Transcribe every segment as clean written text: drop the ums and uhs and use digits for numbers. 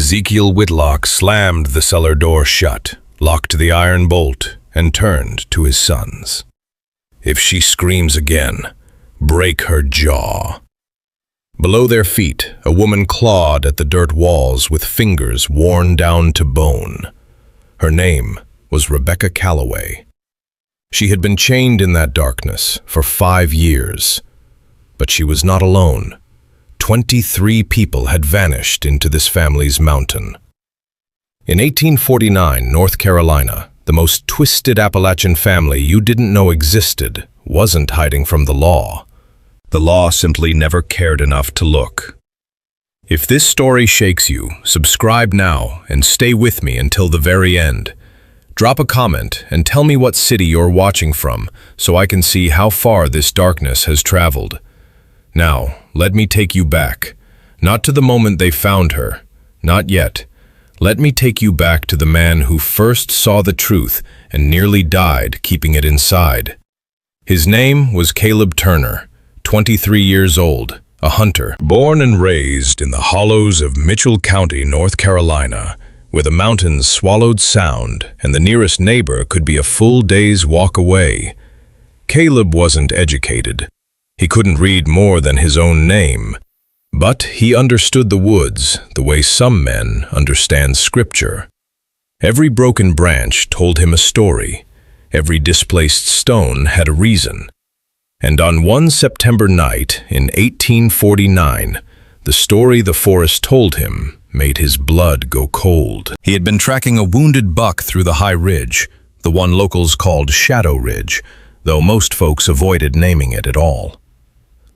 Ezekiel Whitlock slammed the cellar door shut, locked the iron bolt, and turned to his sons. "If she screams again, break her jaw." Below their feet, a woman clawed at the dirt walls with fingers worn down to bone. Her name was Rebecca Calloway. She had been chained in that darkness for 5 years. But she was not alone. 23 people had vanished into this family's mountain. In 1849, North Carolina, the most twisted Appalachian family you didn't know existed wasn't hiding from the law. The law simply never cared enough to look. If this story shakes you, subscribe now and stay with me until the very end. Drop a comment and tell me what city you're watching from so I can see how far this darkness has traveled. Now, let me take you back. Not to the moment they found her. Not yet. Let me take you back to the man who first saw the truth and nearly died keeping it inside. His name was Caleb Turner, 23 years old, a hunter. Born and raised in the hollows of Mitchell County, North Carolina, where the mountains swallowed sound and the nearest neighbor could be a full day's walk away. Caleb wasn't educated. He couldn't read more than his own name, but he understood the woods the way some men understand scripture. Every broken branch told him a story. Every displaced stone had a reason. And on one September night in 1849, the story the forest told him made his blood go cold. He had been tracking a wounded buck through the high ridge, the one locals called Shadow Ridge, though most folks avoided naming it at all.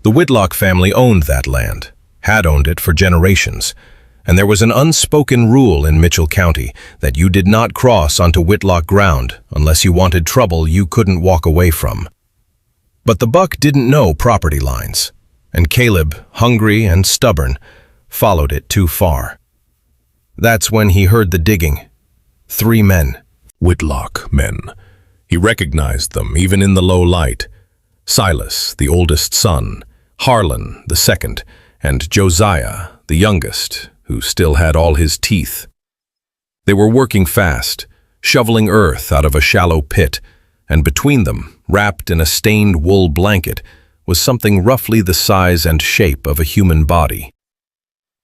The Whitlock family owned that land, had owned it for generations, and there was an unspoken rule in Mitchell County that you did not cross onto Whitlock ground unless you wanted trouble you couldn't walk away from. But the buck didn't know property lines, and Caleb, hungry and stubborn, followed it too far. That's when he heard the digging. 3 men. Whitlock men. He recognized them even in the low light. Silas, the oldest son, Harlan, the second, and Josiah, the youngest, who still had all his teeth. They were working fast, shoveling earth out of a shallow pit, and between them, wrapped in a stained wool blanket, was something roughly the size and shape of a human body.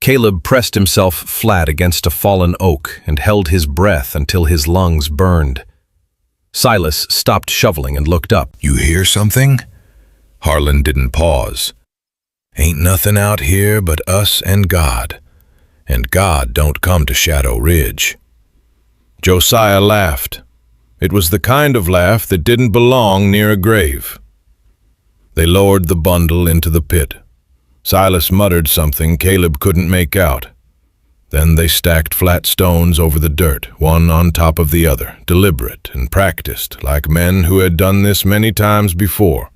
Caleb pressed himself flat against a fallen oak and held his breath until his lungs burned. Silas stopped shoveling and looked up. "You hear something?" Harlan didn't pause. "Ain't nothing out here but us and God don't come to Shadow Ridge." Josiah laughed. It was the kind of laugh that didn't belong near a grave. They lowered the bundle into the pit. Silas muttered something Caleb couldn't make out. Then they stacked flat stones over the dirt, one on top of the other, deliberate and practiced, like men who had done this many times before.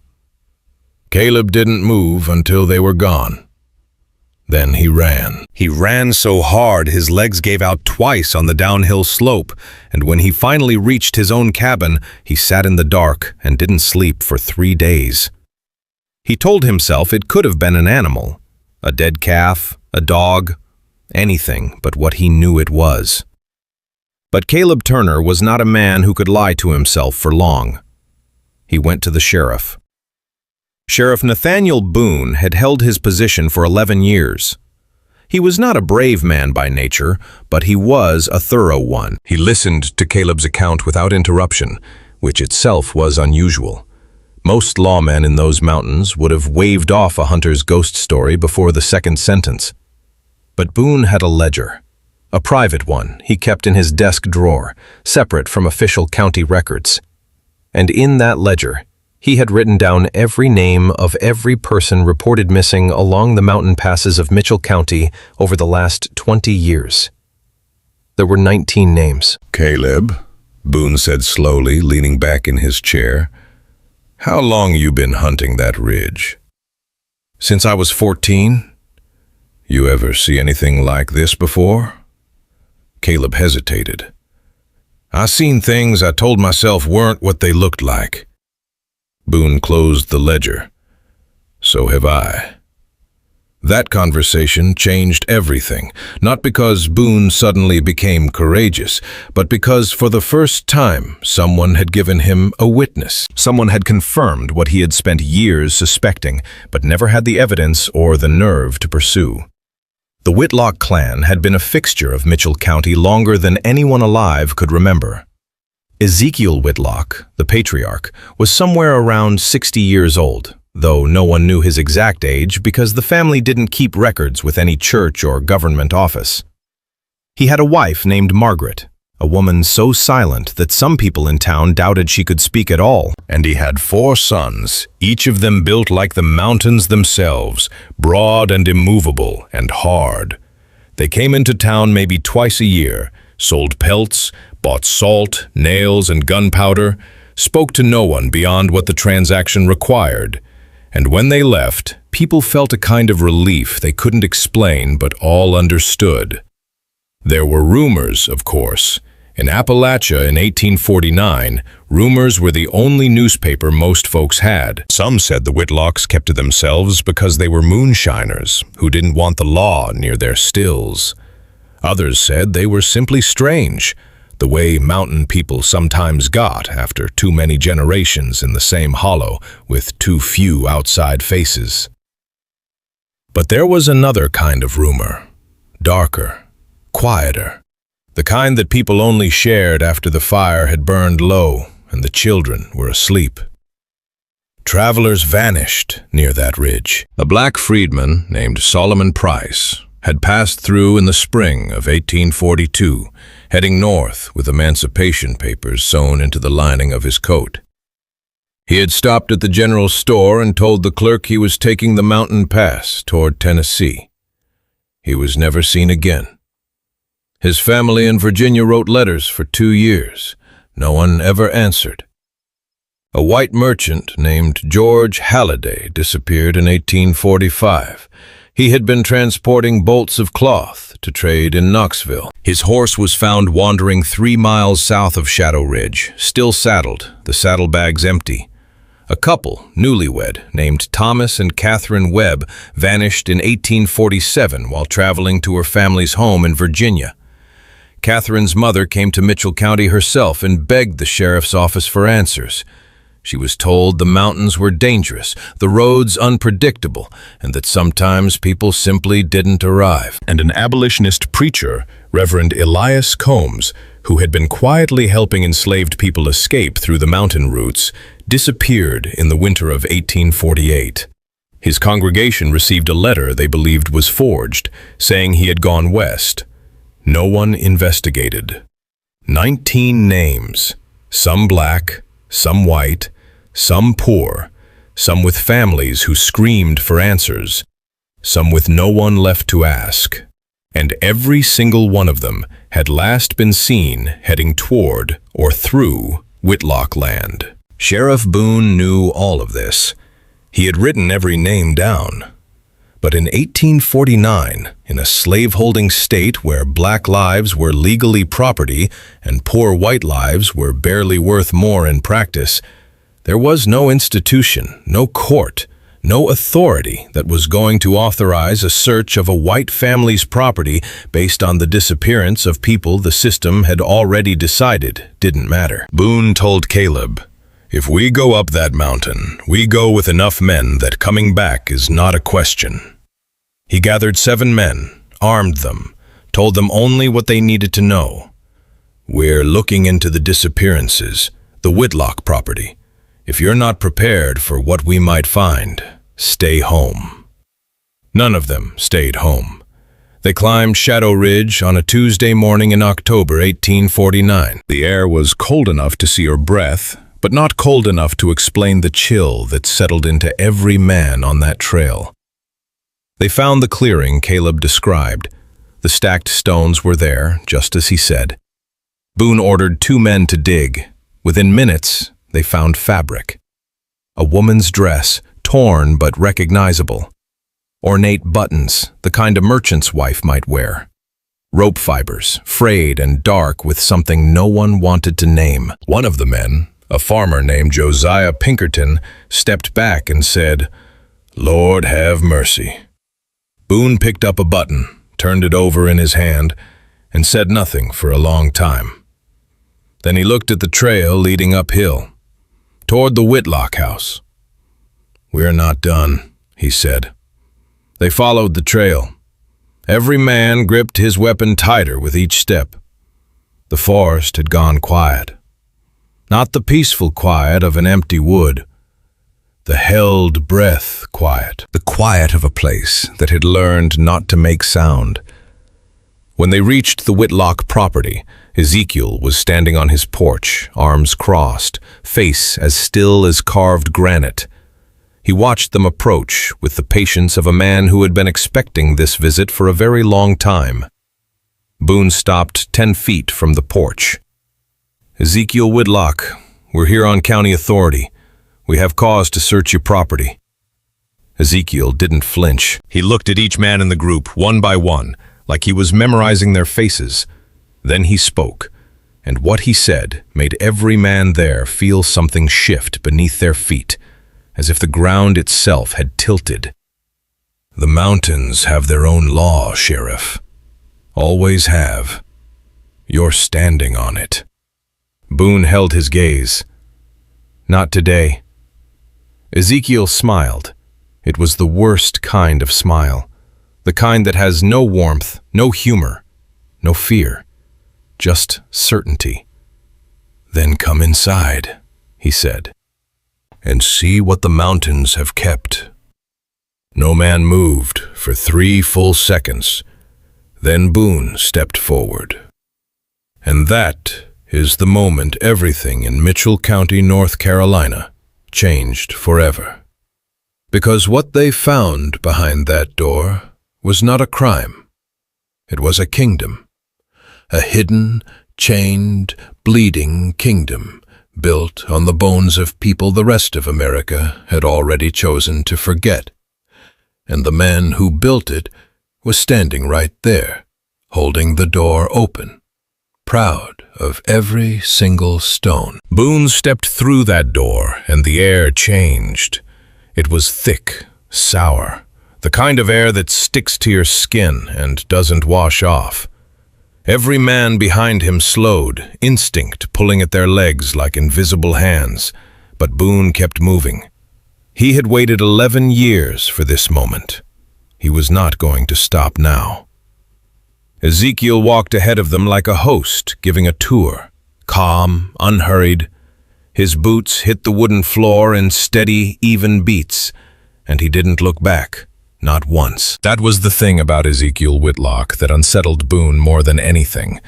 Caleb didn't move until they were gone. Then he ran. He ran so hard his legs gave out twice on the downhill slope, and when he finally reached his own cabin, he sat in the dark and didn't sleep for 3 days. He told himself it could have been an animal, a dead calf, a dog, anything but what he knew it was. But Caleb Turner was not a man who could lie to himself for long. He went to the sheriff. Sheriff Nathaniel Boone had held his position for 11 years. He was not a brave man by nature, but he was a thorough one. He listened to Caleb's account without interruption, which itself was unusual. Most lawmen in those mountains would have waved off a hunter's ghost story before the second sentence. But Boone had a ledger, a private one he kept in his desk drawer, separate from official county records. And in that ledger, he had written down every name of every person reported missing along the mountain passes of Mitchell County over the last 20 years. There were 19 names. "Caleb," Boone said slowly, leaning back in his chair, "how long you been hunting that ridge?" "Since I was 14. "You ever see anything like this before?" Caleb hesitated. "I seen things I told myself weren't what they looked like." Boone closed the ledger. "So have I." That conversation changed everything, not because Boone suddenly became courageous, but because for the first time someone had given him a witness. Someone had confirmed what he had spent years suspecting, but never had the evidence or the nerve to pursue. The Whitlock clan had been a fixture of Mitchell County longer than anyone alive could remember. Ezekiel Whitlock, the patriarch, was somewhere around 60 years old, though no one knew his exact age because the family didn't keep records with any church or government office. He had a wife named Margaret, a woman so silent that some people in town doubted she could speak at all. And he had 4 sons, each of them built like the mountains themselves, broad and immovable and hard. They came into town maybe twice a year, sold pelts, bought salt, nails, and gunpowder, spoke to no one beyond what the transaction required. And when they left, people felt a kind of relief they couldn't explain but all understood. There were rumors, of course. In Appalachia in 1849, rumors were the only newspaper most folks had. Some said the Whitlocks kept to themselves because they were moonshiners who didn't want the law near their stills. Others said they were simply strange, the way mountain people sometimes got after too many generations in the same hollow with too few outside faces. But there was another kind of rumor, darker, quieter, the kind that people only shared after the fire had burned low and the children were asleep. Travelers vanished near that ridge. A black freedman named Solomon Price had passed through in the spring of 1842, heading north with emancipation papers sewn into the lining of his coat. He had stopped at the general store and told the clerk he was taking the mountain pass toward Tennessee. He was never seen again. His family in Virginia wrote letters for 2 years. No one ever answered. A white merchant named George Halliday disappeared in 1845. He had been transporting bolts of cloth to trade in Knoxville. His horse was found wandering 3 miles south of Shadow Ridge, still saddled, the saddlebags empty. A couple, newlywed, named Thomas and Catherine Webb, vanished in 1847 while traveling to her family's home in Virginia. Catherine's mother came to Mitchell County herself and begged the sheriff's office for answers. She was told the mountains were dangerous, the roads unpredictable, and that sometimes people simply didn't arrive. And an abolitionist preacher, Reverend Elias Combs, who had been quietly helping enslaved people escape through the mountain routes, disappeared in the winter of 1848. His congregation received a letter they believed was forged, saying he had gone west. No one investigated. 19 names, some black, some white, some poor, some with families who screamed for answers, some with no one left to ask. And every single one of them had last been seen heading toward or through Whitlock land. Sheriff Boone knew all of this. He had written every name down. But in 1849, in a slaveholding state where black lives were legally property and poor white lives were barely worth more in practice, there was no institution, no court, no authority that was going to authorize a search of a white family's property based on the disappearance of people the system had already decided didn't matter. Boone told Caleb, "If we go up that mountain, we go with enough men that coming back is not a question." He gathered 7 men, armed them, told them only what they needed to know. "We're looking into the disappearances, the Whitlock property. If you're not prepared for what we might find, stay home." None of them stayed home. They climbed Shadow Ridge on a Tuesday morning in October 1849. The air was cold enough to see her breath, but not cold enough to explain the chill that settled into every man on that trail. They found the clearing Caleb described. The stacked stones were there, just as he said. Boone ordered 2 men to dig. Within minutes, they found fabric. A woman's dress, torn but recognizable. Ornate buttons, the kind a merchant's wife might wear. Rope fibers, frayed and dark with something no one wanted to name. One of the men, a farmer named Josiah Pinkerton, stepped back and said, "Lord have mercy." Boone picked up a button, turned it over in his hand, and said nothing for a long time. Then he looked at the trail leading uphill, toward the Whitlock house. "We're not done," he said. They followed the trail. Every man gripped his weapon tighter with each step. The forest had gone quiet. Not the peaceful quiet of an empty wood. The held breath quiet. The quiet of a place that had learned not to make sound. When they reached the Whitlock property, Ezekiel was standing on his porch, arms crossed, face as still as carved granite. He watched them approach with the patience of a man who had been expecting this visit for a very long time. Boone stopped 10 feet from the porch. "Ezekiel Whitlock, we're here on county authority. We have cause to search your property." Ezekiel didn't flinch. He looked at each man in the group, one by one, like he was memorizing their faces. Then he spoke, and what he said made every man there feel something shift beneath their feet, as if the ground itself had tilted. "The mountains have their own law, Sheriff. Always have. You're standing on it." Boone held his gaze. "Not today." Ezekiel smiled. It was the worst kind of smile, the kind that has no warmth, no humor, no fear, just certainty. "Then come inside," he said, "and see what the mountains have kept." No man moved for 3 full seconds. Then Boone stepped forward. And that is the moment everything in Mitchell County, North Carolina, changed forever. Because what they found behind that door was not a crime. It was a kingdom. A hidden, chained, bleeding kingdom built on the bones of people the rest of America had already chosen to forget. And the man who built it was standing right there, holding the door open, proud of every single stone. Boone stepped through that door, and the air changed. It was thick, sour, the kind of air that sticks to your skin and doesn't wash off. Every man behind him slowed, instinct pulling at their legs like invisible hands, but Boone kept moving. He had waited 11 years for this moment. He was not going to stop now. Ezekiel walked ahead of them like a host giving a tour, calm, unhurried. His boots hit the wooden floor in steady, even beats, and he didn't look back, not once. That was the thing about Ezekiel Whitlock that unsettled Boone more than anything.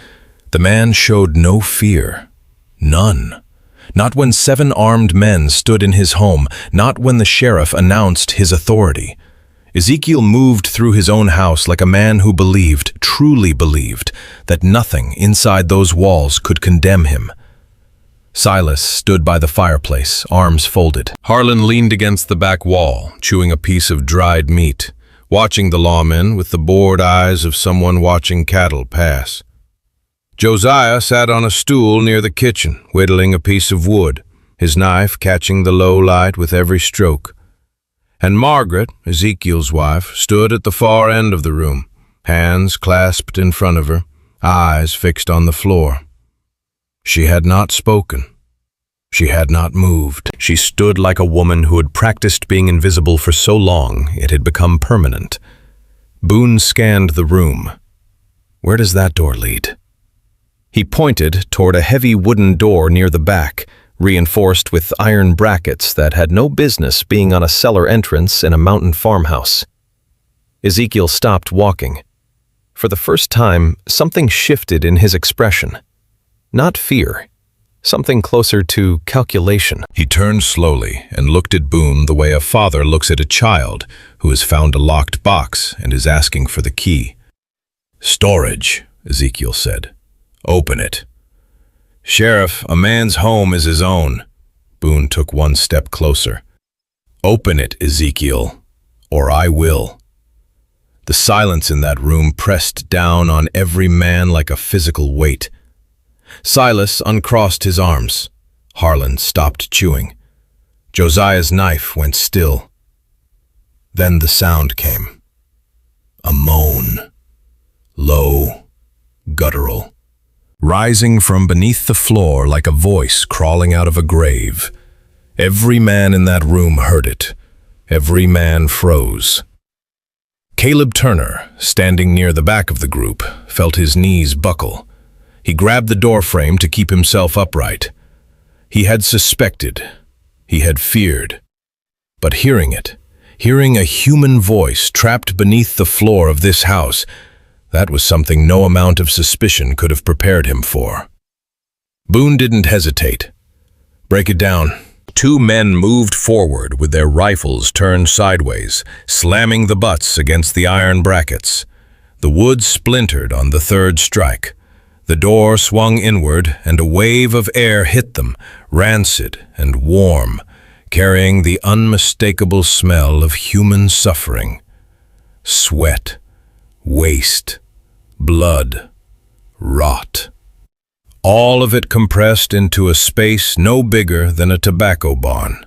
The man showed no fear. None. Not when 7 armed men stood in his home, not when the sheriff announced his authority. Ezekiel moved through his own house like a man who believed, truly believed, that nothing inside those walls could condemn him. Silas stood by the fireplace, arms folded. Harlan leaned against the back wall, chewing a piece of dried meat, watching the lawmen with the bored eyes of someone watching cattle pass. Josiah sat on a stool near the kitchen, whittling a piece of wood, his knife catching the low light with every stroke. And Margaret, Ezekiel's wife, stood at the far end of the room, hands clasped in front of her, eyes fixed on the floor. She had not spoken. She had not moved. She stood like a woman who had practiced being invisible for so long it had become permanent. Boone scanned the room. Where does that door lead? He pointed toward a heavy wooden door near the back, reinforced with iron brackets that had no business being on a cellar entrance in a mountain farmhouse. Ezekiel stopped walking. For the first time, something shifted in his expression. Not fear, something closer to calculation. He turned slowly and looked at Boone the way a father looks at a child who has found a locked box and is asking for the key. "Storage," Ezekiel said. "Open it." "Sheriff, a man's home is his own." Boone took one step closer. "Open it, Ezekiel, or I will." The silence in that room pressed down on every man like a physical weight. Silas uncrossed his arms. Harlan stopped chewing. Josiah's knife went still. Then the sound came. a moan, low, guttural, rising from beneath the floor like a voice crawling out of a grave. Every man in that room heard it. Every man froze. Caleb Turner, standing near the back of the group, felt his knees buckle. He grabbed the doorframe to keep himself upright. He had suspected. He had feared. But hearing it, hearing a human voice trapped beneath the floor of this house, that was something no amount of suspicion could have prepared him for. Boone didn't hesitate. Break it down. Two men moved forward with their rifles turned sideways, slamming the butts against the iron brackets. The wood splintered on the third strike. The door swung inward, and a wave of air hit them, rancid and warm, carrying the unmistakable smell of human suffering. Sweat, waste, blood, rot. All of it compressed into a space no bigger than a tobacco barn.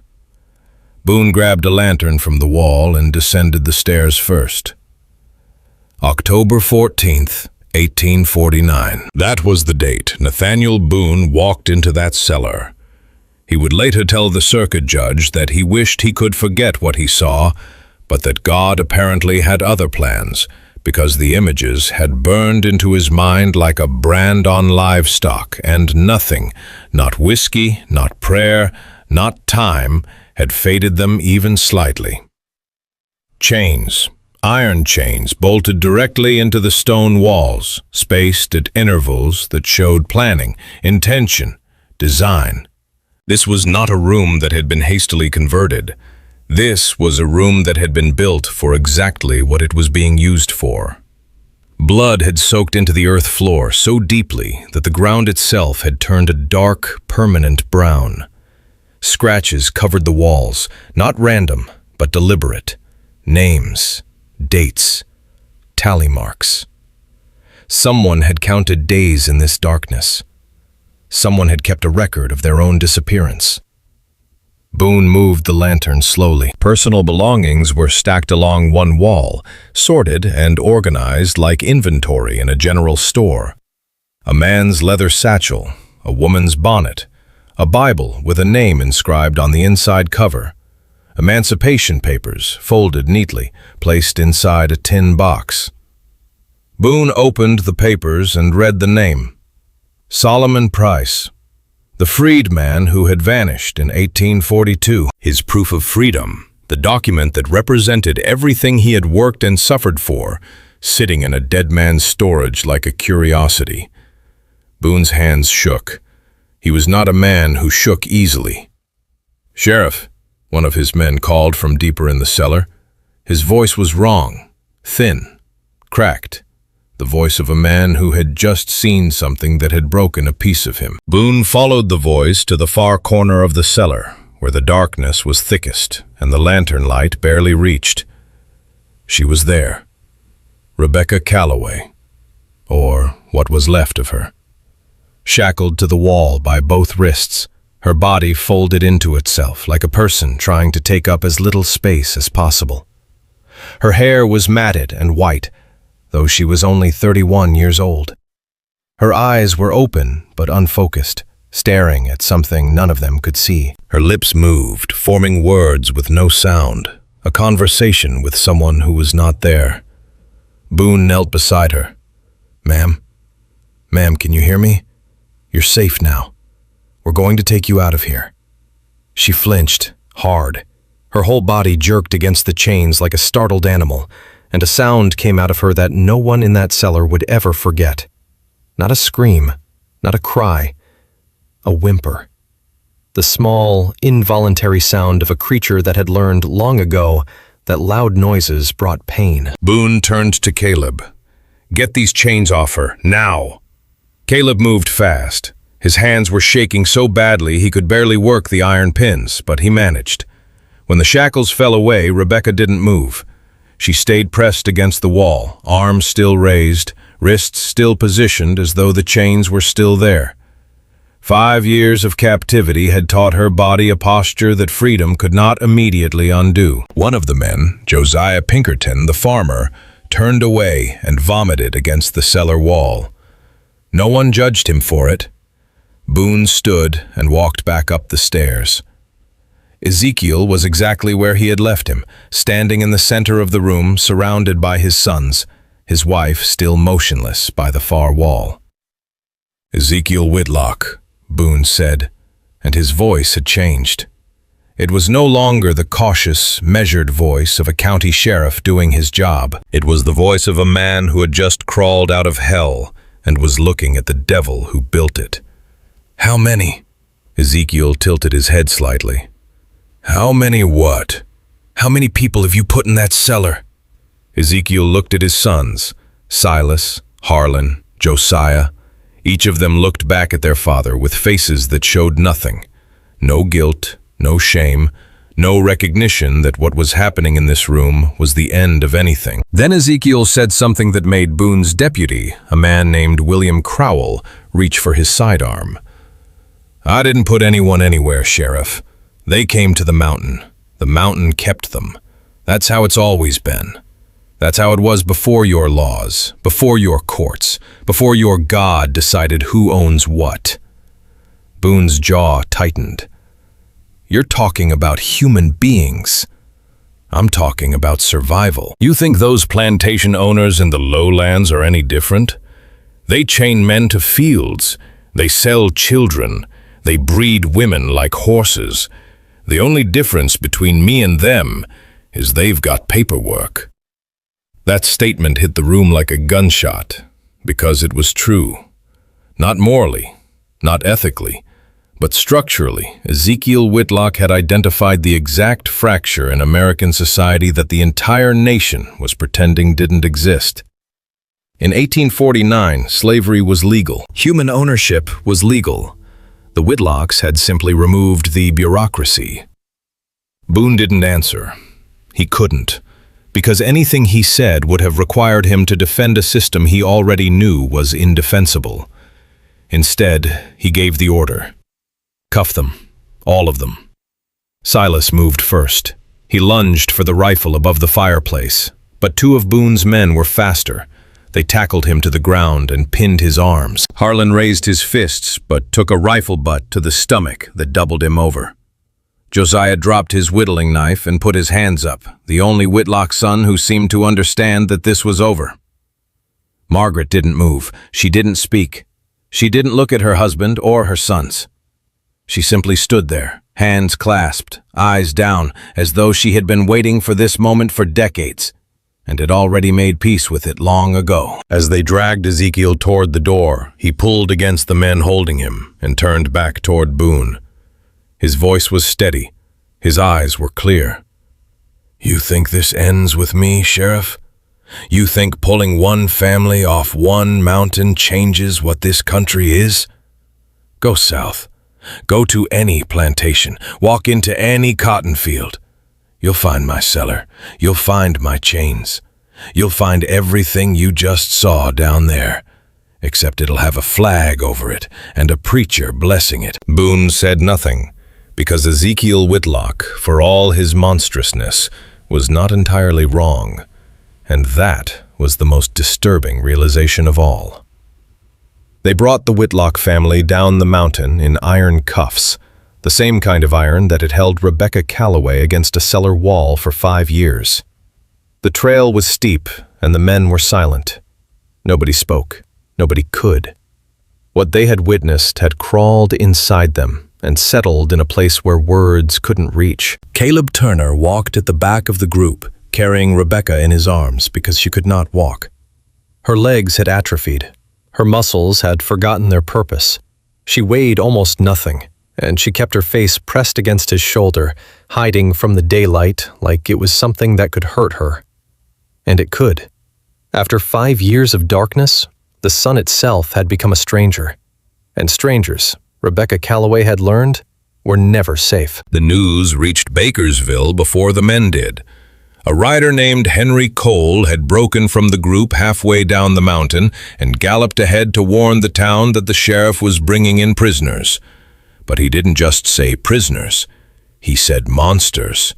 Boone grabbed a lantern from the wall and descended the stairs first. October 14th, 1849. That was the date Nathaniel Boone walked into that cellar. He would later tell the circuit judge that he wished he could forget what he saw, but that God apparently had other plans, because the images had burned into his mind like a brand on livestock, and nothing, not whiskey, not prayer, not time, had faded them even slightly. Chains, iron chains, bolted directly into the stone walls, spaced at intervals that showed planning, intention, design. This was not a room that had been hastily converted. This was a room that had been built for exactly what it was being used for. Blood had soaked into the earth floor so deeply that the ground itself had turned a dark, permanent brown. Scratches covered the walls, not random, but deliberate. Names, dates, tally marks. Someone had counted days in this darkness. Someone had kept a record of their own disappearance. Boone moved the lantern slowly. Personal belongings were stacked along one wall, sorted and organized like inventory in a general store. A man's leather satchel, a woman's bonnet, a Bible with a name inscribed on the inside cover, emancipation papers, folded neatly, placed inside a tin box. Boone opened the papers and read the name. Solomon Price. The freedman who had vanished in 1842. His proof of freedom, the document that represented everything he had worked and suffered for, sitting in a dead man's storage like a curiosity. Boone's hands shook. He was not a man who shook easily. "Sheriff," one of his men called from deeper in the cellar. His voice was wrong, thin, cracked. The voice of a man who had just seen something that had broken a piece of him. Boone followed the voice to the far corner of the cellar, where the darkness was thickest and the lantern light barely reached. She was there. Rebecca Calloway, or what was left of her. Shackled to the wall by both wrists, her body folded into itself like a person trying to take up as little space as possible. Her hair was matted and white, though she was only 31 years old. Her eyes were open but unfocused, staring at something none of them could see. Her lips moved, forming words with no sound, a conversation with someone who was not there. Boone knelt beside her. "Ma'am? Ma'am, can you hear me? You're safe now. We're going to take you out of here." She flinched, hard. Her whole body jerked against the chains like a startled animal, and a sound came out of her that no one in that cellar would ever forget. Not a scream, not a cry, a whimper. The small, involuntary sound of a creature that had learned long ago that loud noises brought pain. Boone turned to Caleb. "Get these chains off her, now!" Caleb moved fast. His hands were shaking so badly he could barely work the iron pins, but he managed. When the shackles fell away, Rebecca didn't move. She stayed pressed against the wall, arms still raised, wrists still positioned as though the chains were still there. 5 years of captivity had taught her body a posture that freedom could not immediately undo. One of the men, Josiah Pinkerton, the farmer, turned away, and vomited against the cellar wall. No one judged him for it. Boone stood and walked back up the stairs. Ezekiel was exactly where he had left him, standing in the center of the room, surrounded by his sons, his wife still motionless by the far wall. "Ezekiel Whitlock," Boone said, and his voice had changed. It was no longer the cautious, measured voice of a county sheriff doing his job. It was the voice of a man who had just crawled out of hell and was looking at the devil who built it. "How many?" Ezekiel tilted his head slightly. "How many what? How many people have you put in that cellar?" Ezekiel looked at his sons, Silas, Harlan, Josiah. Each of them looked back at their father with faces that showed nothing. No guilt, no shame, no recognition that what was happening in this room was the end of anything. Then Ezekiel said something that made Boone's deputy, a man named William Crowell, reach for his sidearm. "I didn't put anyone anywhere, Sheriff. They came to the mountain. The mountain kept them. That's how it's always been. That's how it was before your laws, before your courts, before your God decided who owns what." Boone's jaw tightened. "You're talking about human beings. I'm talking about survival. You think those plantation owners in the lowlands are any different? They chain men to fields. They sell children. They breed women like horses. The only difference between me and them is they've got paperwork." That statement hit the room like a gunshot, because it was true. Not morally, not ethically, but structurally, Ezekiel Whitlock had identified the exact fracture in American society that the entire nation was pretending didn't exist. In 1849, slavery was legal. Human ownership was legal. The Whitlocks had simply removed the bureaucracy. Boone didn't answer. He couldn't, because anything he said would have required him to defend a system he already knew was indefensible. Instead, he gave the order. "Cuff them, all of them." Silas moved first. He lunged for the rifle above the fireplace, but two of Boone's men were faster. They tackled him to the ground and pinned his arms. Harlan raised his fists, but took a rifle butt to the stomach that doubled him over. Josiah dropped his whittling knife and put his hands up, the only Whitlock son who seemed to understand that this was over. Margaret didn't move. She didn't speak. She didn't look at her husband or her sons. She simply stood there, hands clasped, eyes down, as though she had been waiting for this moment for decades, and had already made peace with it long ago. As they dragged Ezekiel toward the door, he pulled against the men holding him and turned back toward Boone. His voice was steady. His eyes were clear. "You think this ends with me, Sheriff? You think pulling one family off one mountain changes what this country is? Go south. Go to any plantation. Walk into any cotton field. You'll find my cellar. You'll find my chains. You'll find everything you just saw down there, except it'll have a flag over it and a preacher blessing it." Boone said nothing, because Ezekiel Whitlock, for all his monstrousness, was not entirely wrong, and that was the most disturbing realization of all. They brought the Whitlock family down the mountain in iron cuffs, the same kind of iron that had held Rebecca Calloway against a cellar wall for 5 years. The trail was steep, and the men were silent. Nobody spoke. Nobody could. What they had witnessed had crawled inside them and settled in a place where words couldn't reach. Caleb Turner walked at the back of the group, carrying Rebecca in his arms because she could not walk. Her legs had atrophied. Her muscles had forgotten their purpose. She weighed almost nothing, and she kept her face pressed against his shoulder, hiding from the daylight like it was something that could hurt her. And it could. After 5 years of darkness, the sun itself had become a stranger. And strangers, Rebecca Calloway had learned, were never safe. The news reached Bakersville before the men did. A rider named Henry Cole had broken from the group halfway down the mountain and galloped ahead to warn the town that the sheriff was bringing in prisoners. But he didn't just say prisoners. He said monsters.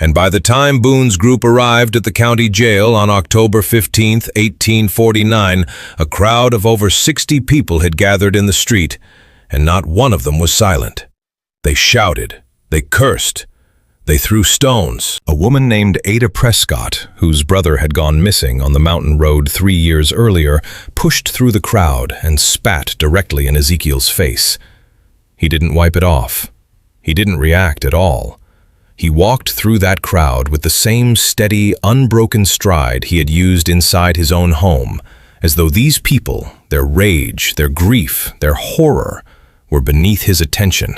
and by the time Boone's group arrived at the county jail on October 15, 1849, a crowd of over 60 people had gathered in the street, and not one of them was silent. They shouted, they cursed, they threw stones. A woman named Ada Prescott, whose brother had gone missing on the mountain road 3 years earlier, pushed through the crowd and spat directly in Ezekiel's face. He didn't wipe it off. He didn't react at all. He walked through that crowd with the same steady, unbroken stride he had used inside his own home, as though these people, their rage, their grief, their horror, were beneath his attention.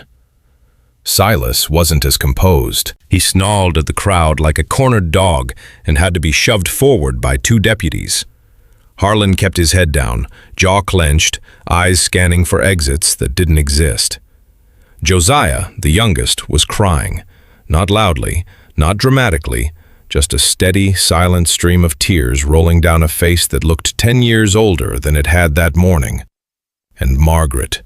Silas wasn't as composed. He snarled at the crowd like a cornered dog and had to be shoved forward by 2 deputies. Harlan kept his head down, jaw clenched, eyes scanning for exits that didn't exist. Josiah, the youngest, was crying, not loudly, not dramatically, just a steady, silent stream of tears rolling down a face that looked 10 years older than it had that morning. And Margaret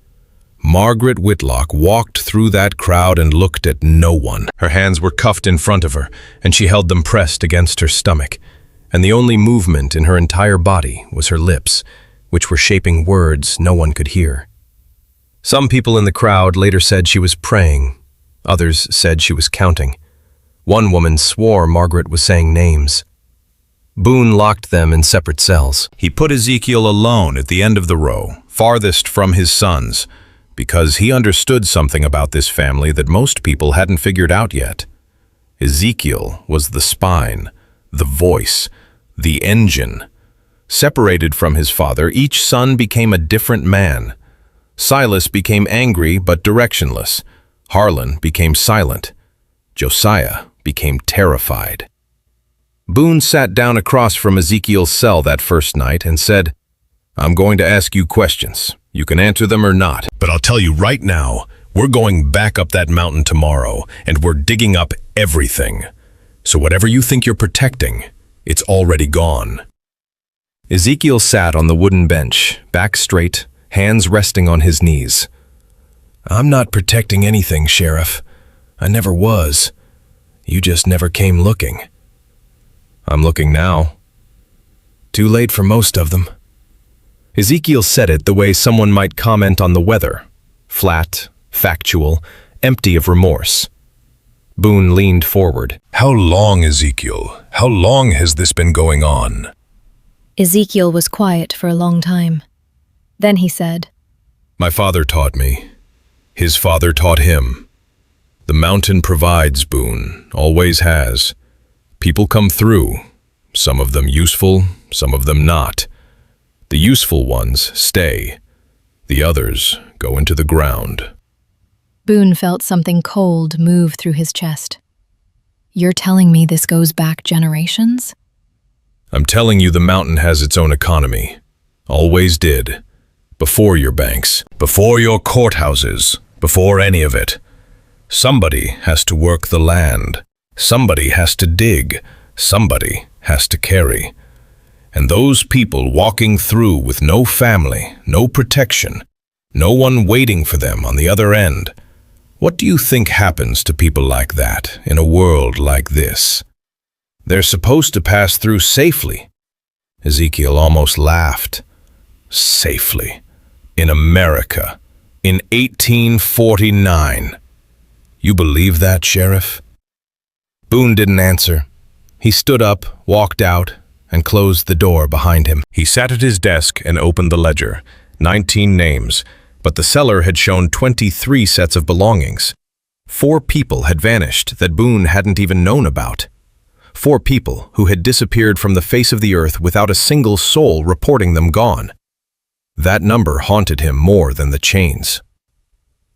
Whitlock walked through that crowd and looked at no one. Her hands were cuffed in front of her, and she held them pressed against her stomach, and the only movement in her entire body was her lips, which were shaping words no one could hear. Some people in the crowd later said she was praying. Others said she was counting. One woman swore Margaret was saying names. Boone locked them in separate cells. He put Ezekiel alone at the end of the row, farthest from his sons, because he understood something about this family that most people hadn't figured out yet. Ezekiel was the spine, the voice, the engine. Separated from his father, each son became a different man. Silas became angry but directionless. Harlan became silent. Josiah became terrified. Boone sat down across from Ezekiel's cell that first night and said, "I'm going to ask you questions. You can answer them or not, but I'll tell you right now, we're going back up that mountain tomorrow, and we're digging up everything. So whatever you think you're protecting, it's already gone." Ezekiel sat on the wooden bench, back straight, hands resting on his knees. "I'm not protecting anything, Sheriff. I never was. You just never came looking." "I'm looking now." "Too late for most of them." Ezekiel said it the way someone might comment on the weather. Flat, factual, empty of remorse. Boone leaned forward. "How long, Ezekiel? How long has this been going on?" Ezekiel was quiet for a long time. Then he said, "My father taught me. His father taught him. The mountain provides, Boone, always has. People come through, some of them useful, some of them not. The useful ones stay. The others go into the ground." Boone felt something cold move through his chest. "You're telling me this goes back generations?" "I'm telling you the mountain has its own economy. Always did. Before your banks, before your courthouses, before any of it. Somebody has to work the land. Somebody has to dig. Somebody has to carry. And those people walking through with no family, no protection, no one waiting for them on the other end. What do you think happens to people like that in a world like this? They're supposed to pass through safely." Ezekiel almost laughed. "Safely. In America. In 1849. You believe that, Sheriff?" Boone didn't answer. He stood up, walked out, and closed the door behind him. He sat at his desk and opened the ledger. 19 names, but the seller had shown 23 sets of belongings. 4 people had vanished that Boone hadn't even known about. 4 people who had disappeared from the face of the earth without a single soul reporting them gone. That number haunted him more than the chains.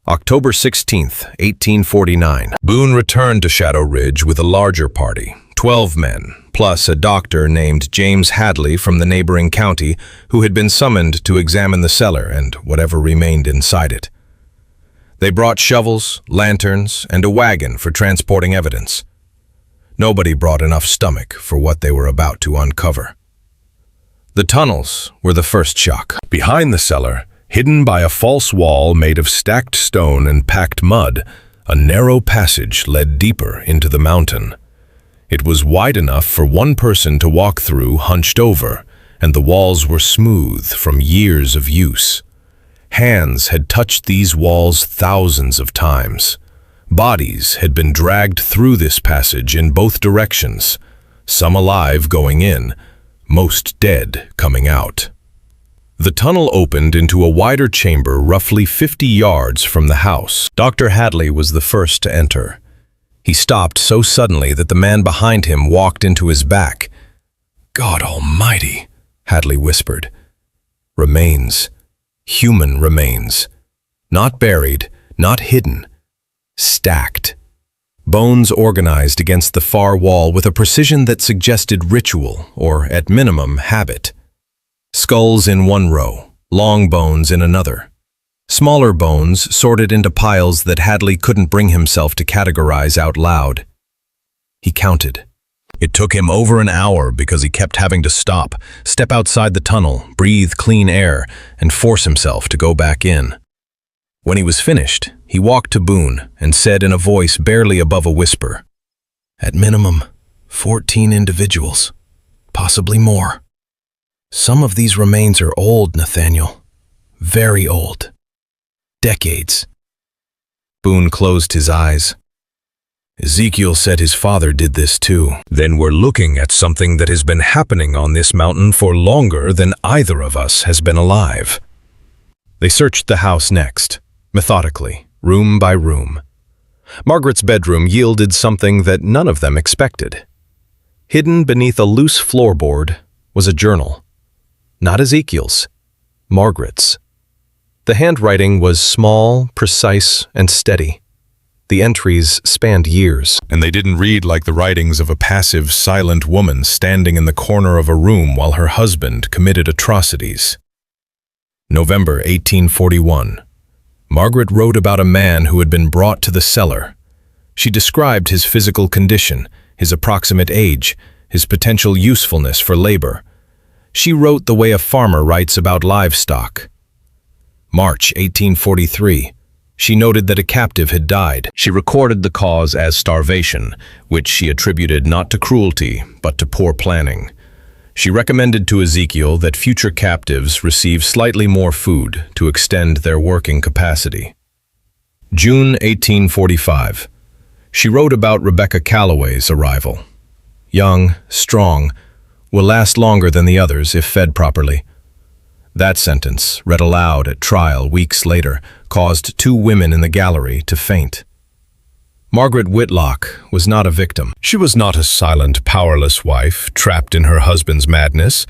October 16th, 1849. Boone returned to Shadow Ridge with a larger party, 12 men, plus a doctor named James Hadley from the neighboring county who had been summoned to examine the cellar and whatever remained inside it. They brought shovels, lanterns, and a wagon for transporting evidence. Nobody brought enough stomach for what they were about to uncover. The tunnels were the first shock. Behind the cellar, hidden by a false wall made of stacked stone and packed mud, a narrow passage led deeper into the mountain. It was wide enough for one person to walk through hunched over, and the walls were smooth from years of use. Hands had touched these walls thousands of times. Bodies had been dragged through this passage in both directions, some alive going in, most dead coming out. The tunnel opened into a wider chamber roughly 50 yards from the house. Dr. Hadley was the first to enter. He stopped so suddenly that the man behind him walked into his back. "God Almighty," Hadley whispered. Remains. Human remains. Not buried, not hidden. Stacked. Bones organized against the far wall with a precision that suggested ritual, or at minimum, habit. Skulls in one row, long bones in another. Smaller bones sorted into piles that Hadley couldn't bring himself to categorize out loud. He counted. It took him over an hour because he kept having to stop, step outside the tunnel, breathe clean air, and force himself to go back in. When he was finished, he walked to Boone and said in a voice barely above a whisper, "At minimum, 14 individuals, possibly more. Some of these remains are old, Nathaniel. Very old. Decades." Boone closed his eyes. Ezekiel said his father did this too. Then we're looking at something that has been happening on this mountain for longer than either of us has been alive. They searched the house next, methodically, room by room. Margaret's bedroom yielded something that none of them expected. Hidden beneath a loose floorboard was a journal. Not Ezekiel's, Margaret's. The handwriting was small, precise, and steady. The entries spanned years, and they didn't read like the writings of a passive, silent woman standing in the corner of a room while her husband committed atrocities. November 1841. Margaret wrote about a man who had been brought to the cellar. She described his physical condition, his approximate age, his potential usefulness for labor. She wrote the way a farmer writes about livestock. March 1843. She noted that a captive had died. She recorded the cause as starvation, which she attributed not to cruelty, but to poor planning. She recommended to Ezekiel that future captives receive slightly more food to extend their working capacity. June 1845. She wrote about Rebecca Calloway's arrival. Young, strong, will last longer than the others if fed properly. That sentence, read aloud at trial weeks later, caused 2 women in the gallery to faint. Margaret Whitlock was not a victim. She was not a silent, powerless wife trapped in her husband's madness.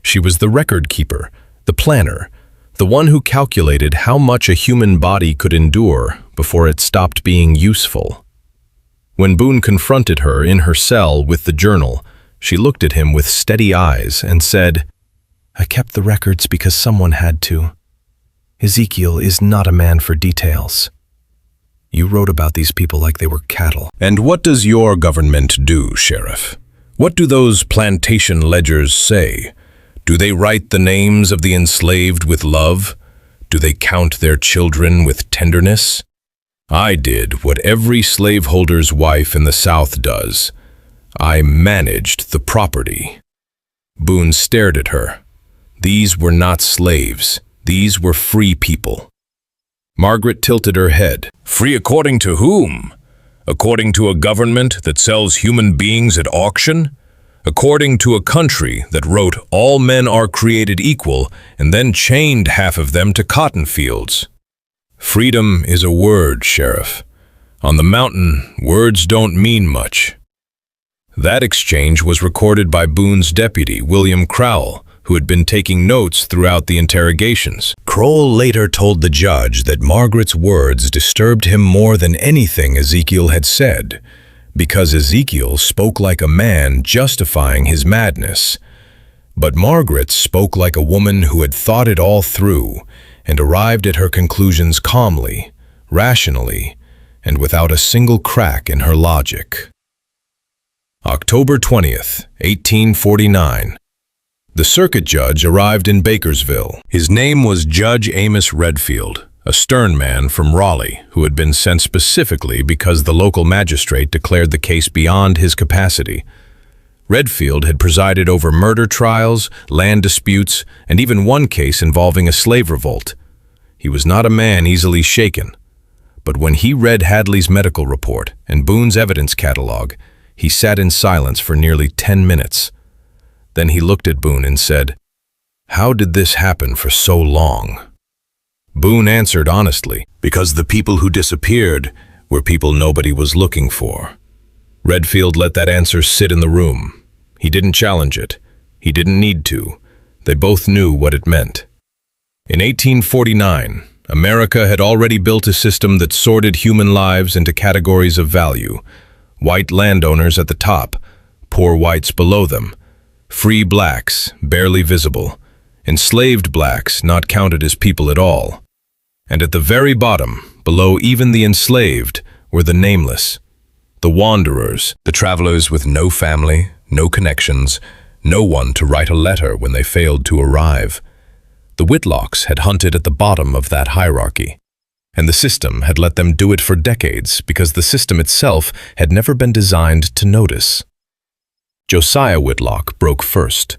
She was the record keeper, the planner, the one who calculated how much a human body could endure before it stopped being useful. When Boone confronted her in her cell with the journal, she looked at him with steady eyes and said, "I kept the records because someone had to. Ezekiel is not a man for details. You wrote about these people like they were cattle." "And what does your government do, Sheriff? What do those plantation ledgers say? Do they write the names of the enslaved with love? Do they count their children with tenderness? I did what every slaveholder's wife in the South does. I managed the property." Boone stared at her. These were not slaves. These were free people. Margaret tilted her head. "Free according to whom? According to a government that sells human beings at auction? According to a country that wrote all men are created equal and then chained half of them to cotton fields? Freedom is a word, Sheriff. On the mountain, words don't mean much." That exchange was recorded by Boone's deputy, William Crowell, who had been taking notes throughout the interrogations. Crowell later told the judge that Margaret's words disturbed him more than anything Ezekiel had said, because Ezekiel spoke like a man justifying his madness. But Margaret spoke like a woman who had thought it all through and arrived at her conclusions calmly, rationally, and without a single crack in her logic. October 20th, 1849. The circuit judge arrived in Bakersville. His name was Judge Amos Redfield, a stern man from Raleigh who had been sent specifically because the local magistrate declared the case beyond his capacity. Redfield had presided over murder trials, land disputes, and even one case involving a slave revolt. He was not a man easily shaken. But when he read Hadley's medical report and Boone's evidence catalog, he sat in silence for nearly 10 minutes. Then he looked at Boone and said, "How did this happen for so long?" Boone answered honestly, "Because the people who disappeared were people nobody was looking for." Redfield let that answer sit in the room. He didn't challenge it. He didn't need to. They both knew what it meant. In 1849, America had already built a system that sorted human lives into categories of value. White landowners at the top, poor whites below them, free blacks, barely visible, enslaved blacks not counted as people at all. And at the very bottom, below even the enslaved, were the nameless, the wanderers, the travelers with no family, no connections, no one to write a letter when they failed to arrive. The Whitlocks had hunted at the bottom of that hierarchy, and the system had let them do it for decades because the system itself had never been designed to notice. Josiah Whitlock broke first.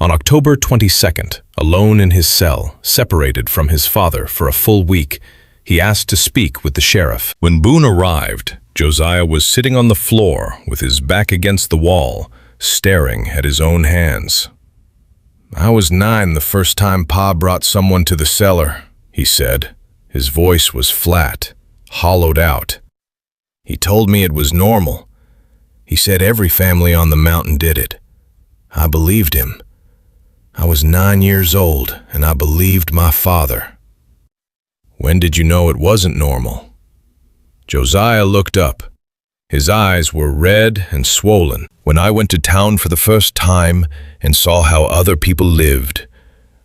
On October 22nd, alone in his cell, separated from his father for a full week, he asked to speak with the sheriff. When Boone arrived, Josiah was sitting on the floor with his back against the wall, staring at his own hands. "I was 9 the first time Pa brought someone to the cellar," he said. His voice was flat, hollowed out. "He told me it was normal. He said every family on the mountain did it. I believed him. I was 9 years old, and I believed my father." "When did you know it wasn't normal?" Josiah looked up. His eyes were red and swollen. "When I went to town for the first time and saw how other people lived.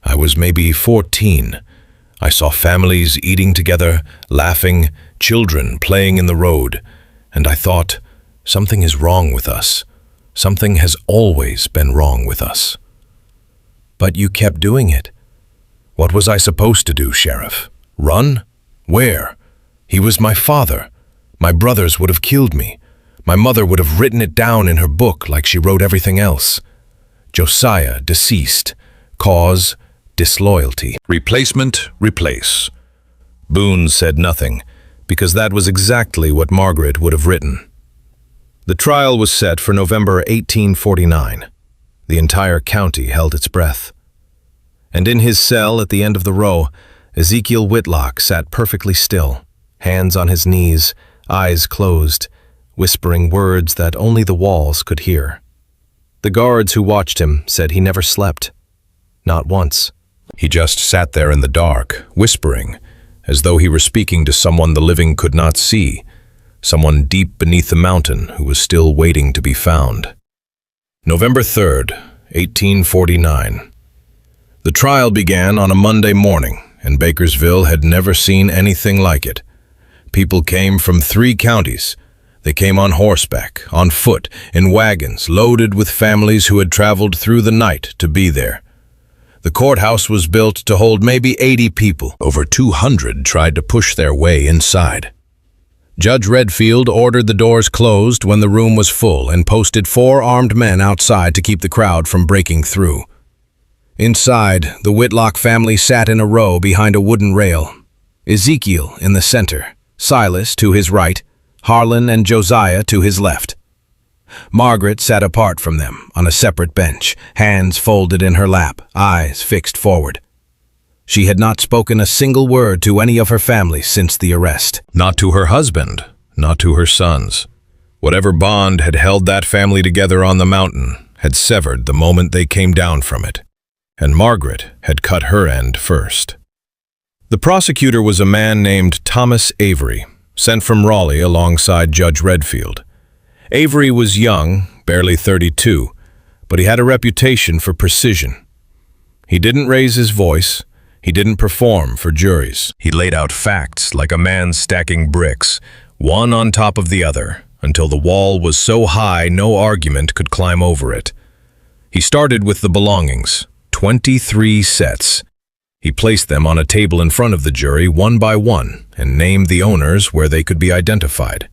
I was maybe 14. I saw families eating together, laughing, children playing in the road, and I thought, something is wrong with us. Something has always been wrong with us." "But you kept doing it." "What was I supposed to do, Sheriff? Run? Where? He was my father. My brothers would have killed me. My mother would have written it down in her book like she wrote everything else. Josiah, deceased. Cause, disloyalty. Replacement, replace." Boone said nothing, because that was exactly what Margaret would have written. The trial was set for November 1849. The entire county held its breath. And in his cell at the end of the row, Ezekiel Whitlock sat perfectly still, hands on his knees, eyes closed, whispering words that only the walls could hear. The guards who watched him said he never slept. Not once. He just sat there in the dark, whispering, as though he were speaking to someone the living could not see, someone deep beneath the mountain who was still waiting to be found. November 3rd, 1849. The trial began on a Monday morning, and Bakersville had never seen anything like it. People came from 3 counties. They came on horseback, on foot, in wagons, loaded with families who had traveled through the night to be there. The courthouse was built to hold maybe 80 people. Over 200 tried to push their way inside. Judge Redfield ordered the doors closed when the room was full and posted 4 armed men outside to keep the crowd from breaking through. Inside, the Whitlock family sat in a row behind a wooden rail. Ezekiel in the center, Silas to his right, Harlan and Josiah to his left. Margaret sat apart from them on a separate bench, hands folded in her lap, eyes fixed forward. She had not spoken a single word to any of her family since the arrest. Not to her husband, not to her sons. Whatever bond had held that family together on the mountain had severed the moment they came down from it, and Margaret had cut her end first. The prosecutor was a man named Thomas Avery, sent from Raleigh alongside Judge Redfield. Avery was young, barely 32, but he had a reputation for precision. He didn't raise his voice. He didn't perform for juries. He laid out facts like a man stacking bricks, one on top of the other, until the wall was so high no argument could climb over it. He started with the belongings, 23 sets. He placed them on a table in front of the jury one by one and named the owners where they could be identified.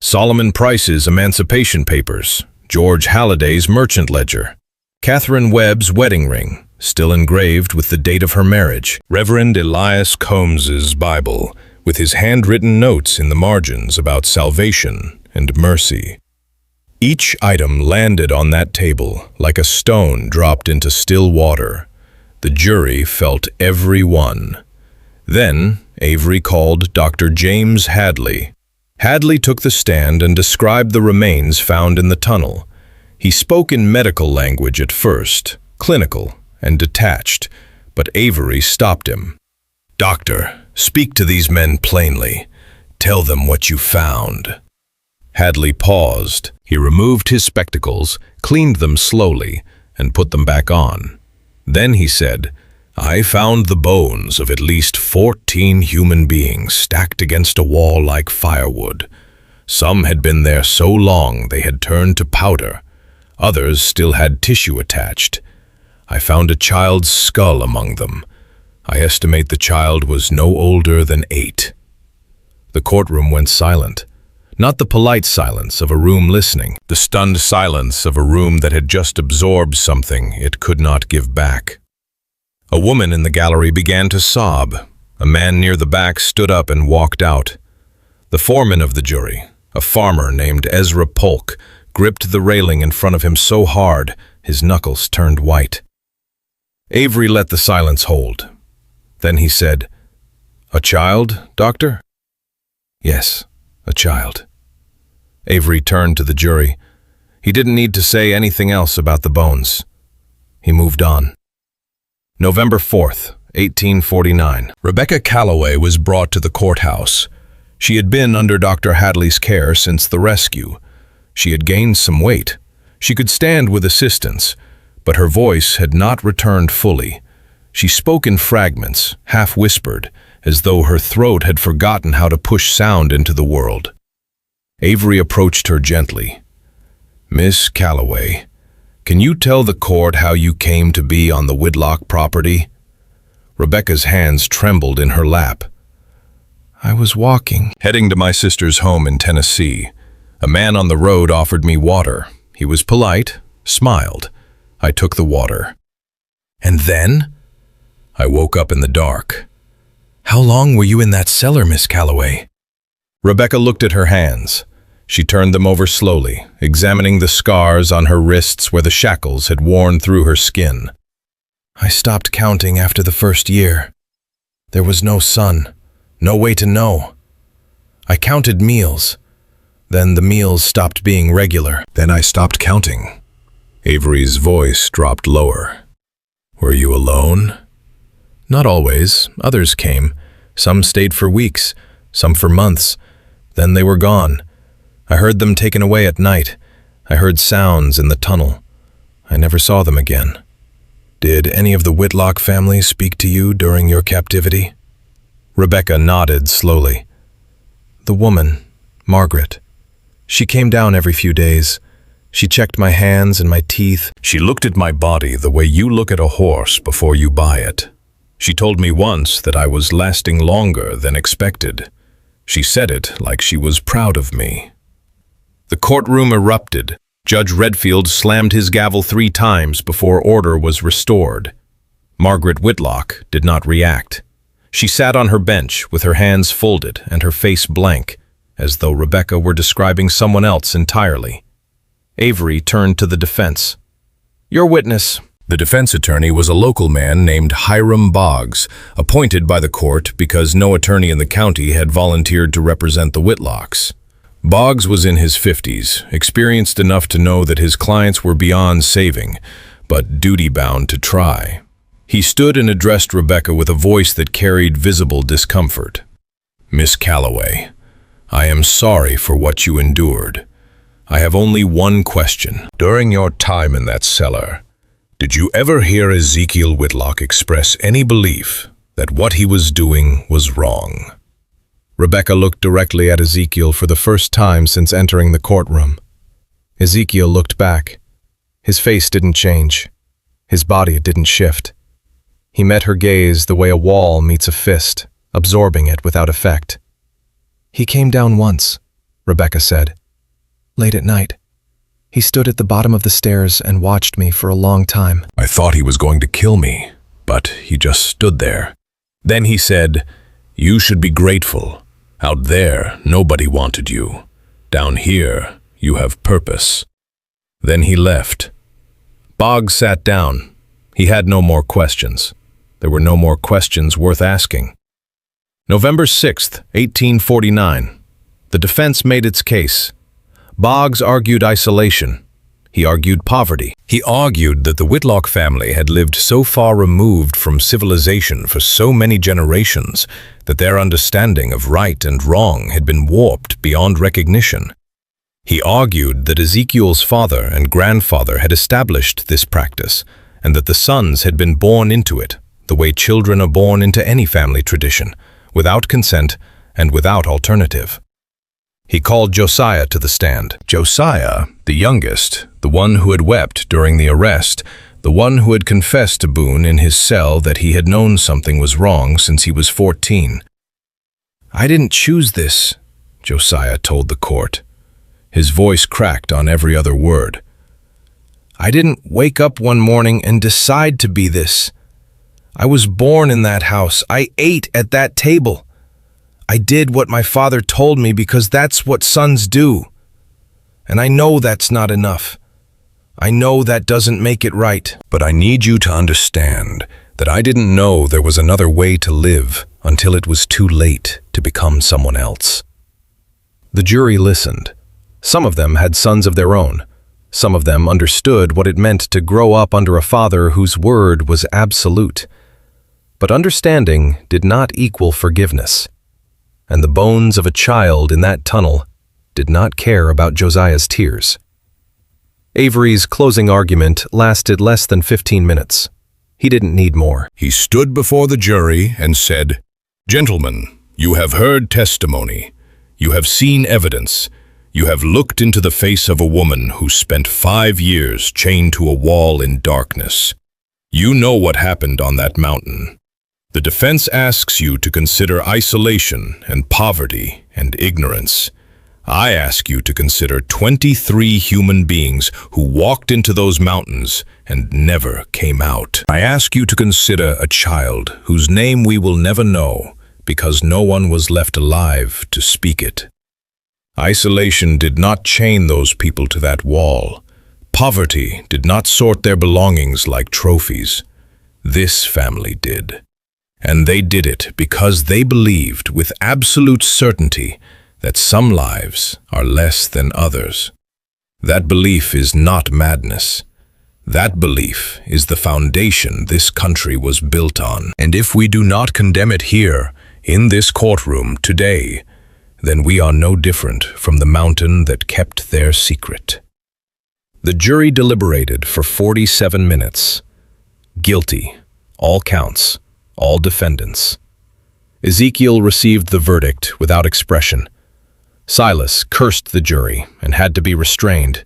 Solomon Price's Emancipation Papers, George Halliday's Merchant Ledger, Catherine Webb's wedding ring, still engraved with the date of her marriage, Reverend Elias Combs's Bible, with his handwritten notes in the margins about salvation and mercy. Each item landed on that table like a stone dropped into still water. The jury felt every one. Then Avery called Dr. James Hadley. Hadley took the stand and described the remains found in the tunnel. He spoke in medical language at first, clinical and detached, but Avery stopped him. "Doctor, speak to these men plainly. Tell them what you found." Hadley paused. He removed his spectacles, cleaned them slowly, and put them back on. Then he said, "I found the bones of at least 14 human beings stacked against a wall like firewood. Some had been there so long they had turned to powder. Others still had tissue attached. I found a child's skull among them. I estimate the child was no older than 8. The courtroom went silent. Not the polite silence of a room listening, the stunned silence of a room that had just absorbed something it could not give back. A woman in the gallery began to sob. A man near the back stood up and walked out. The foreman of the jury, a farmer named Ezra Polk, gripped the railing in front of him so hard his knuckles turned white. Avery let the silence hold. Then he said, "A child, doctor?" "Yes, a child." Avery turned to the jury. He didn't need to say anything else about the bones. He moved on. November 4th, 1849. Rebecca Calloway was brought to the courthouse. She had been under Dr. Hadley's care since the rescue. She had gained some weight. She could stand with assistance, but her voice had not returned fully. She spoke in fragments, half-whispered, as though her throat had forgotten how to push sound into the world. Avery approached her gently. "Miss Calloway, can you tell the court how you came to be on the Whitlock property?" Rebecca's hands trembled in her lap. "I was walking, heading to my sister's home in Tennessee. A man on the road offered me water. He was polite, smiled. I took the water. And then? I woke up in the dark." "How long were you in that cellar, Miss Calloway?" Rebecca looked at her hands. She turned them over slowly, examining the scars on her wrists where the shackles had worn through her skin. "I stopped counting after the first year. There was no sun, no way to know. I counted meals. Then the meals stopped being regular. Then I stopped counting." Avery's voice dropped lower. "Were you alone?" "Not always. Others came. Some stayed for weeks, some for months. Then they were gone. I heard them taken away at night. I heard sounds in the tunnel. I never saw them again." "Did any of the Whitlock family speak to you during your captivity?" Rebecca nodded slowly. "The woman, Margaret. She came down every few days. She checked my hands and my teeth. She looked at my body the way you look at a horse before you buy it. She told me once that I was lasting longer than expected. She said it like she was proud of me." The courtroom erupted. Judge Redfield slammed his gavel 3 times before order was restored. Margaret Whitlock did not react. She sat on her bench with her hands folded and her face blank, as though Rebecca were describing someone else entirely. Avery turned to the defense. "Your witness." The defense attorney was a local man named Hiram Boggs, appointed by the court because no attorney in the county had volunteered to represent the Whitlocks. Boggs was in his 50s, experienced enough to know that his clients were beyond saving, but duty-bound to try. He stood and addressed Rebecca with a voice that carried visible discomfort. "Miss Calloway, I am sorry for what you endured. I have only one question. During your time in that cellar, did you ever hear Ezekiel Whitlock express any belief that what he was doing was wrong?" Rebecca looked directly at Ezekiel for the first time since entering the courtroom. Ezekiel looked back. His face didn't change. His body didn't shift. He met her gaze the way a wall meets a fist, absorbing it without effect. "He came down once," Rebecca said. "Late at night. He stood at the bottom of the stairs and watched me for a long time." I thought he was going to kill me, but he just stood there. Then he said, "You should be grateful. Out there, nobody wanted you. Down here, you have purpose." Then he left. Boggs sat down. He had no more questions. There were no more questions worth asking. November 6th, 1849. The defense made its case. Boggs argued isolation. He argued poverty. He argued that the Whitlock family had lived so far removed from civilization for so many generations that their understanding of right and wrong had been warped beyond recognition. He argued that Ezekiel's father and grandfather had established this practice, and that the sons had been born into it, the way children are born into any family tradition, without consent and without alternative. He called Josiah to the stand. Josiah, the youngest, the one who had wept during the arrest, the one who had confessed to Boone in his cell that he had known something was wrong since he was 14. "I didn't choose this," Josiah told the court. His voice cracked on every other word. "I didn't wake up one morning and decide to be this. I was born in that house. I ate at that table. I did what my father told me because that's what sons do. And I know that's not enough. I know that doesn't make it right. But I need you to understand that I didn't know there was another way to live until it was too late to become someone else." The jury listened. Some of them had sons of their own. Some of them understood what it meant to grow up under a father whose word was absolute. But understanding did not equal forgiveness. And the bones of a child in that tunnel did not care about Josiah's tears. Avery's closing argument lasted less than 15 minutes. He didn't need more. He stood before the jury and said, "Gentlemen, you have heard testimony. You have seen evidence. You have looked into the face of a woman who spent 5 years chained to a wall in darkness. You know what happened on that mountain. The defense asks you to consider isolation and poverty and ignorance. I ask you to consider 23 human beings who walked into those mountains and never came out. I ask you to consider a child whose name we will never know because no one was left alive to speak it. Isolation did not chain those people to that wall. Poverty did not sort their belongings like trophies. This family did. And they did it because they believed with absolute certainty that some lives are less than others. That belief is not madness. That belief is the foundation this country was built on. And if we do not condemn it here, in this courtroom today, then we are no different from the mountain that kept their secret." The jury deliberated for 47 minutes. Guilty, all counts, all defendants. Ezekiel received the verdict without expression. Silas cursed the jury and had to be restrained.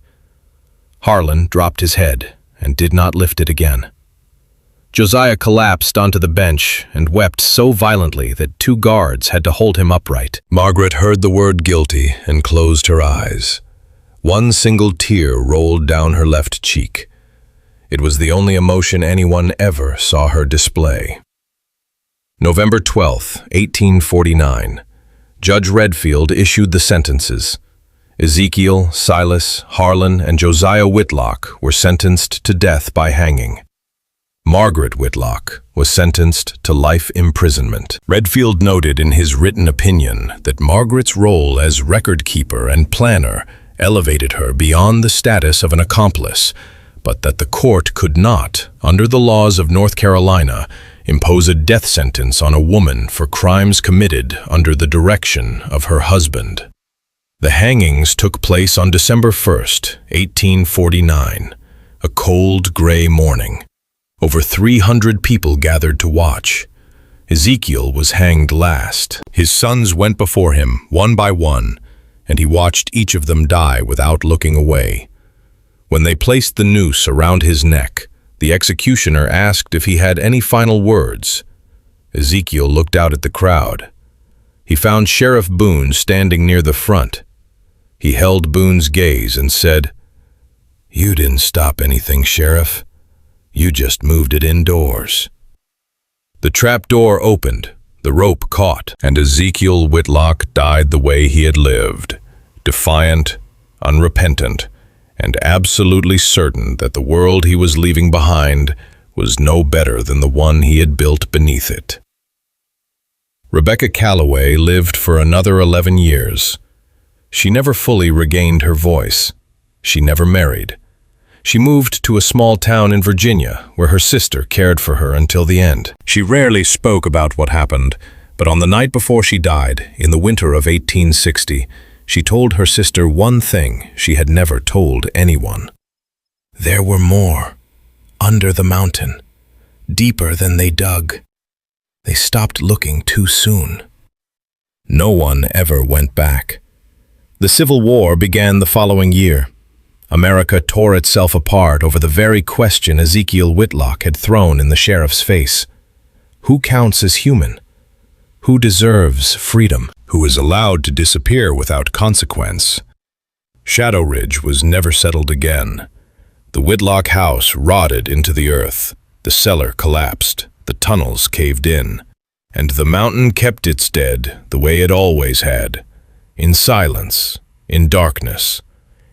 Harlan dropped his head and did not lift it again. Josiah collapsed onto the bench and wept so violently that 2 guards had to hold him upright. Margaret heard the word guilty and closed her eyes. One single tear rolled down her left cheek. It was the only emotion anyone ever saw her display. November 12th, 1849. Judge Redfield issued the sentences. Ezekiel, Silas, Harlan, and Josiah Whitlock were sentenced to death by hanging. Margaret Whitlock was sentenced to life imprisonment. Redfield noted in his written opinion that Margaret's role as record keeper and planner elevated her beyond the status of an accomplice, but that the court could not, under the laws of North Carolina, impose a death sentence on a woman for crimes committed under the direction of her husband. The hangings took place on December 1st, 1849, a cold, gray morning. Over 300 people gathered to watch. Ezekiel was hanged last. His sons went before him, one by one, and he watched each of them die without looking away. When they placed the noose around his neck, The executioner asked if he had any final words. Ezekiel looked out at the crowd. He found Sheriff Boone standing near the front. He held Boone's gaze and said, "You didn't stop anything, Sheriff. You just moved it indoors." The trap door opened, the rope caught, and Ezekiel Whitlock died the way he had lived, defiant, unrepentant, and absolutely certain that the world he was leaving behind was no better than the one he had built beneath it. Rebecca Calloway lived for another 11 years. She never fully regained her voice. She never married. She moved to a small town in Virginia where her sister cared for her until the end. She rarely spoke about what happened, but on the night before she died, in the winter of 1860, she told her sister one thing she had never told anyone. There were more, under the mountain, deeper than they dug. They stopped looking too soon. No one ever went back. The Civil War began the following year. America tore itself apart over the very question Ezekiel Whitlock had thrown in the sheriff's face. Who counts as human? Who deserves freedom? Who is allowed to disappear without consequence? Shadow Ridge was never settled again. The Whitlock house rotted into the earth. The cellar collapsed. The tunnels caved in. And the mountain kept its dead the way it always had. In silence, in darkness,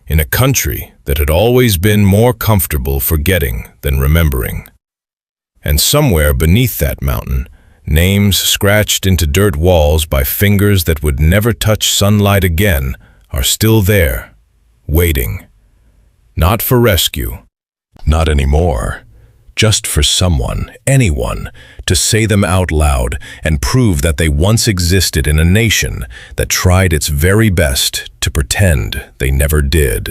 in a country that had always been more comfortable forgetting than remembering. And somewhere beneath that mountain, names scratched into dirt walls by fingers that would never touch sunlight again are still there, waiting. Not for rescue. Not anymore. Just for someone, anyone, to say them out loud and prove that they once existed in a nation that tried its very best to pretend they never did.